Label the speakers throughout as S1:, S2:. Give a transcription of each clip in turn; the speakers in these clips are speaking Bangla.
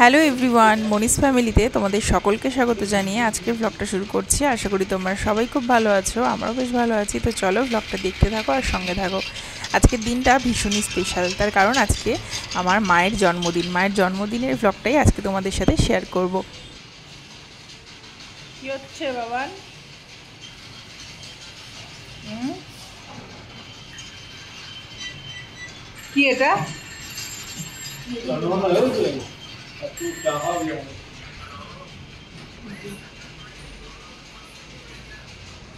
S1: হ্যালো এভরিওয়ান, মনিস ফ্যামিলিতে তোমাদের সকলকে স্বাগত জানিয়ে আজকের ব্লগটা শুরু করছি। আশা করি তোমরা সবাই খুব ভালো আছো, আমরাও বেশ ভালো আছি। তো চলো ব্লগটা দেখতে থাকো আর সঙ্গে থাকো। আজকের দিনটা ভীষণই স্পেশাল, তার কারণ আজকে আমার মায়ের জন্মদিন। মায়ের জন্মদিনের ব্লগটাই আজকে তোমাদের সাথে শেয়ার করব। কি হচ্ছে বাবান? কি এটা?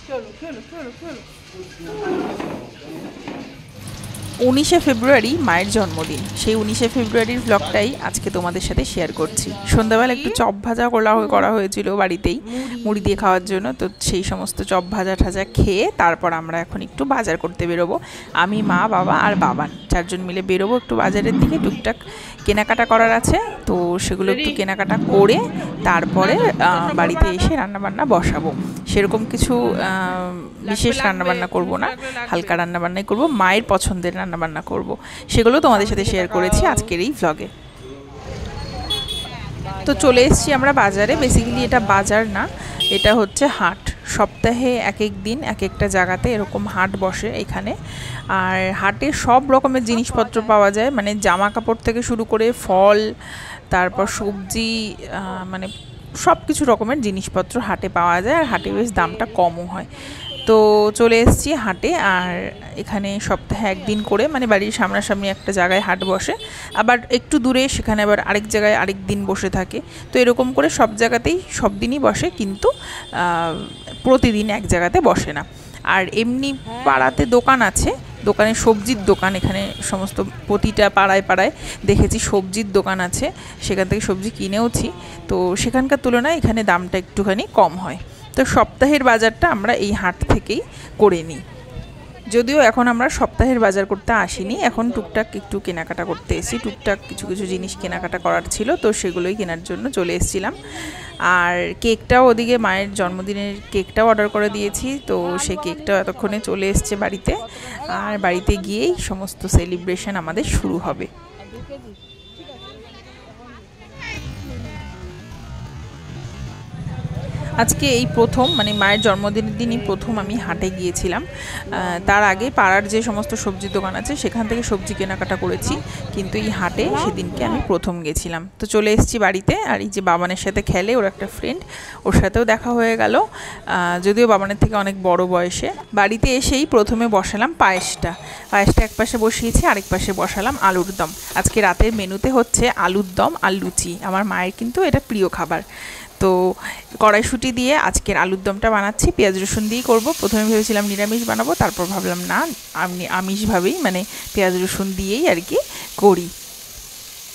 S1: চলো চলো চলো চলো। 19শে ফেব্রুয়ারি মায়ের জন্মদিন। সেই 19শে ফেব্রুয়ারির ব্লগটাই আজকে তোমাদের সাথে শেয়ার করছি। সন্ধ্যাবেলা একটু চপ ভাজা করা হয়েছিল বাড়িতেই মুড়ি দিয়ে খাওয়ার জন্য। তো সেই সমস্ত চপ ভাজা ঠাজা খেয়ে তারপর আমরা এখন একটু বাজার করতে বেরোবো। আমি, মা, বাবা আর বাবান চারজন মিলে বেরোবো একটু বাজারের দিকে। টুকটাক কেনাকাটা করার আছে, তো সেগুলো একটু কেনাকাটা করে তারপরে বাড়িতে এসে রান্নাবান্না বসাবো। সেরকম কিছু বিশেষ রান্নাবান্না করব না, হালকা রান্নাবান্নাই করব, মায়ের পছন্দের রান্নাবান্না করব। সেগুলো তোমাদের সাথে শেয়ার করেছি আজকের এই ভ্লগে। তো চলে এসেছি আমরা বাজারে। বেসিক্যালি এটা বাজার না, এটা হচ্ছে হাট। সপ্তাহে এক এক দিন এক একটা জায়গাতে এরকম হাট বসে এখানে। আর হাটে সব রকমের জিনিসপত্র পাওয়া যায়, মানে জামা কাপড় থেকে শুরু করে ফল, তারপর সবজি, মানে সব কিছু রকমের জিনিসপত্র হাটে পাওয়া যায়। আর হাটে বেশ দামটা কমও হয়। তো চলে এসেছি হাটে। আর এখানে সপ্তাহে একদিন করে, মানে বাড়ির সামনাসামনি একটা জায়গায় হাট বসে, আবার একটু দূরে সেখানে আবার আরেক জায়গায় আরেক দিন বসে থাকে। তো এরকম করে সব জায়গাতেই সব দিনই বসে, কিন্তু প্রতিদিন এক জায়গাতে বসে না। আর এমনি পাড়াতে দোকান আছে, দোকানে সবজির দোকান, এখানে সমস্ত প্রতিটা পাড়ায় পাড়ায় দেখেছি সবজির দোকান আছে, সেখান থেকে সবজি কিনেওছি। তো সেখানকার তুলনায় এখানে দামটা একটুখানি কম হয়। তো সপ্তাহের বাজারটা আমরা এই হাট থেকেই করে নিই। যদিও এখন আমরা সপ্তাহের বাজার করতে আসিনি, এখন টুকটাক একটু কেনাকাটা করতে এসেছি। টুকটাক কিছু কিছু জিনিস কেনাকাটা করার ছিল, তো সেগুলোই কেনার জন্য চলে এসেছিলাম। আর কেকটাও ওদিকে, মায়ের জন্মদিনের কেকটাও অর্ডার করে দিয়েছি। তো সেই কেকটাও এতক্ষণে চলে এসছে বাড়িতে। আর বাড়িতে গিয়েই সমস্ত সেলিব্রেশন আমাদের শুরু হবে। আজকে এই প্রথম, মানে মায়ের জন্মদিনের দিনই প্রথম আমি হাটে গিয়েছিলাম। তার আগে পাড়ার যে সমস্ত সবজির দোকান আছে সেখান থেকে সবজি কেনাকাটা করেছি, কিন্তু এই হাটে সেদিনকে আমি প্রথম গেছিলাম। তো চলে এসেছি বাড়িতে। আর এই যে বাবানের সাথে খেলে, ওর একটা ফ্রেন্ড, ওর সাথেও দেখা হয়ে গেল, যদিও বাবানের থেকে অনেক বড় বয়সে। বাড়িতে এসেই প্রথমে বসালাম পায়েসটা এক পাশে বসিয়েছি, আরেক পাশে বসালাম আলুর দম। আজকে রাতের মেনুতে হচ্ছে আলুর দম আর লুচি। আমার মায়ের কিন্তু এটা প্রিয় খাবার। তো কড়াইশুঁটি দিয়ে আজকের আলুর দমটা বানাচ্ছি, পেঁয়াজ রসুন দিয়েই করবো। প্রথমে ভেবেছিলাম নিরামিষ বানাবো, তারপর ভাবলাম না, আমি আমিষভাবেই, মানে পেঁয়াজ রসুন দিয়েই আর কি করি।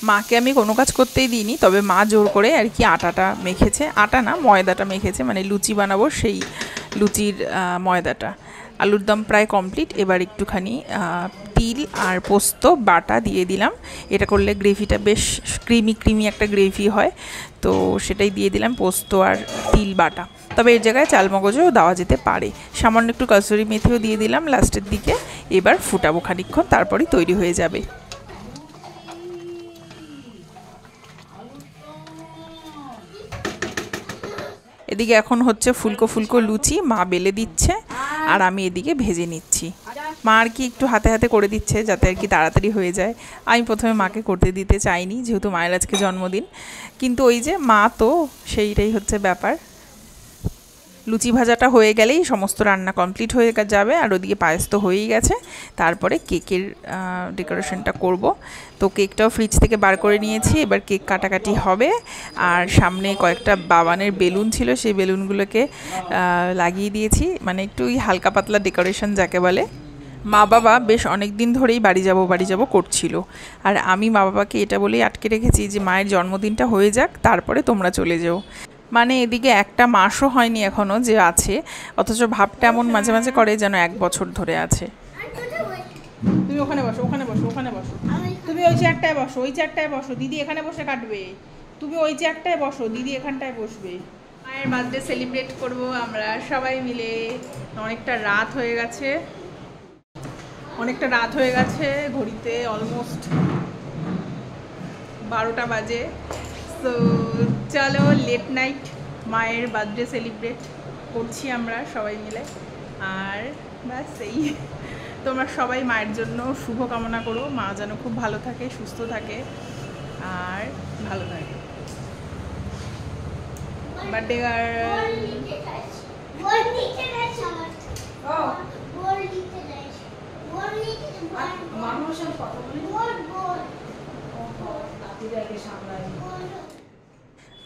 S1: মাকে আমি কোনো কাজ করতেই দিইনি, তবে মা জোর করে আর কি আটাটা মেখেছে, আটা না ময়দাটা মেখেছে, মানে লুচি বানাবো সেই লুচির ময়দাটা। আলুর দম প্রায় কমপ্লিট। এবার একটুখানি তিল আর পোস্ত বাটা দিয়ে দিলাম। এটা করলে গ্রেভিটা বেশ ক্রিমি একটা গ্রেভি হয়, তো সেটাই দিয়ে দিলাম, পোস্ত আর তিল বাটা। তবে এর জায়গায় চালমগজও দেওয়া যেতে পারে। সামান্য একটু কসুরি মেথিও দিয়ে দিলাম লাস্টের দিকে। এবার ফুটাবো খানিকক্ষণ, তারপরেই তৈরি হয়ে যাবে। এদিকে এখন হচ্ছে ফুলকো ফুলকো লুচি, মা বেলে দিচ্ছে আর আমি এদিকে ভেজে নিচ্ছি। মা আর কি একটু হাতে হাতে করে দিচ্ছে যাতে আর কি তাড়াতাড়ি হয়ে যায়। আমি প্রথমে মাকে করতে দিতে চাইনি, যেহেতু মায়ের আজকে জন্মদিন, কিন্তু ওই যে মা, তো সেইটাই হচ্ছে ব্যাপার। লুচি ভাজাটা হয়ে গেলেই সমস্ত রান্না কমপ্লিট হয়ে যাবে। আর ওদিকে পায়েস তো হয়েই গেছে, তারপরে কেকের ডেকোরেশনটা করব। তো কেকটাও ফ্রিজ থেকে বার করে নিয়েছি, এবার কেক কাটাকাটি হবে। আর সামনে কয়েকটা বাবানের বেলুন ছিল, সেই বেলুনগুলোকে লাগিয়ে দিয়েছি, মানে একটু হালকা পাতলা ডেকোরেশন যাকে বলে। মা বাবা বেশ অনেক দিন ধরেই বাড়ি যাব করছিল। আর আমি মা বাবাকে এটা বলেই আটকে রেখেছি যে মায়ের জন্মদিনটা হয়ে যাক, তারপরে তোমরা চলে যেও। মানে এদিকে একটা মাসও হয়নি এখনও যে আছে, অথচ ভাবটা এমন মাঝে মাঝে করে যেন 1 বছর ধরে আছে। তুমি ওখানে বসো, ওখানে বসো, ওখানে বসো। তুমি ওই চেয়ারটায় বসো, ওই চেয়ারটায় বসো, দিদি এখানে বসে কাটবে। তুমি ওই চেয়ারটায় বসো, দিদি এখানটায় বসবে। মায়ের বার্থডে সেলিব্রেট করব আমরা সবাই মিলে। অনেকটা রাত হয়ে গেছে, ঘড়িতে অলমোস্ট 12টা বাজে। তো চলো লেট নাইট মায়ের বার্থডে সেলিব্রেট করছি আমরা সবাই মিলে। আর ব্যাস এই, তোমরা সবাই মায়ের জন্য শুভ কামনা করো, মা যেন খুব ভালো থাকে, সুস্থ থাকে আর ভালো থাকে। বার্থডে গার্ল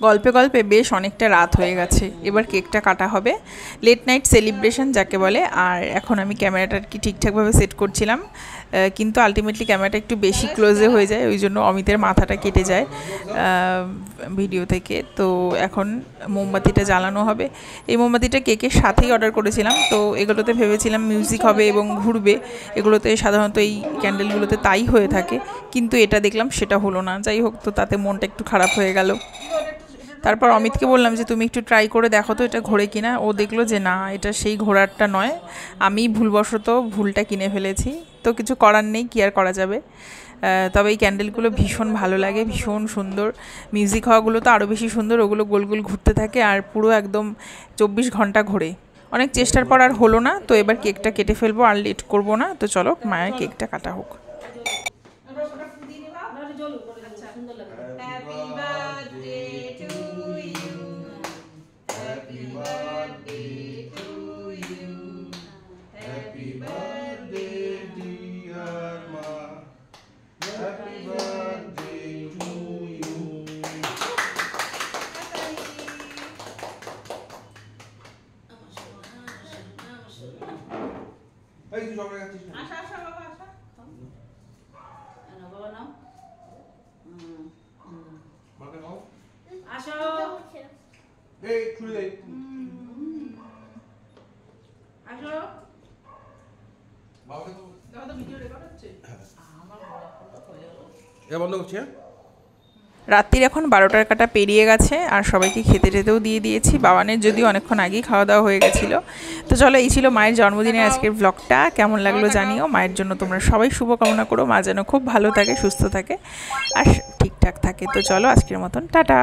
S1: গল্পে গল্পে বেশ অনেকটা রাত হয়ে গেছে, এবার কেকটা কাটা হবে। লেট নাইট সেলিব্রেশন যাকে বলে। আর এখন আমি ক্যামেরাটা আর কি ঠিকঠাকভাবে সেট করছিলাম, কিন্তু আলটিমেটলি ক্যামেরাটা একটু বেশি ক্লোজে হয়ে যায়, ওই জন্য অমিতের মাথাটা কেটে যায় ভিডিও থেকে। তো এখন মোমবাতিটা জ্বালানো হবে। এই মোমবাতিটা কেকের সাথেই অর্ডার করেছিলাম, তো এগুলোতে ভেবেছিলাম মিউজিক হবে এবং ঘুরবে, এগুলোতে সাধারণত এই ক্যান্ডেলগুলোতে তাই হয়ে থাকে, কিন্তু এটা দেখলাম সেটা হলো না। যাই হোক, তো তাতে মনটা একটু খারাপ হয়ে গেল। তারপর অমিতকে বললাম যে তুমি একটু ট্রাই করে দেখো তো এটা ঘোরে কিনা। ও দেখলো যে না, এটা সেই ঘোড়ারটা নয়, আমি ভুলবশত ভুলটা কিনে ফেলেছি। তো কিছু করার নেই, কি আর করা যাবে। তবে এই ক্যান্ডেলগুলো ভীষণ ভালো লাগে, ভীষণ সুন্দর। মিউজিক হওয়াগুলো তো আরও বেশি সুন্দর, ওগুলো গোল গোল ঘুরতে থাকে আর পুরো একদম 24 ঘন্টা ঘোরে। অনেক চেষ্টার পর আর হলো না, তো এবার কেকটা কেটে ফেলবো, আর লেট করবো না। তো চলো মায়ের কেকটা কাটা হোক। রাত্রির এখন 12টার কাটা পেরিয়ে গেছে, আর সবাইকে খেতে টেতেও দিয়ে দিয়েছি। বাবানের যদিও অনেকক্ষণ আগেই খাওয়া দাওয়া হয়ে গেছিলো। তো চলো, এই ছিল মায়ের জন্মদিনের আজকের ব্লগটা। কেমন লাগলো জানিও। মায়ের জন্য তোমরা সবাই শুভকামনা করো, মা যেন খুব ভালো থাকে, সুস্থ থাকে আর ঠিকঠাক থাকে। তো চলো, আজকের মতন টাটা।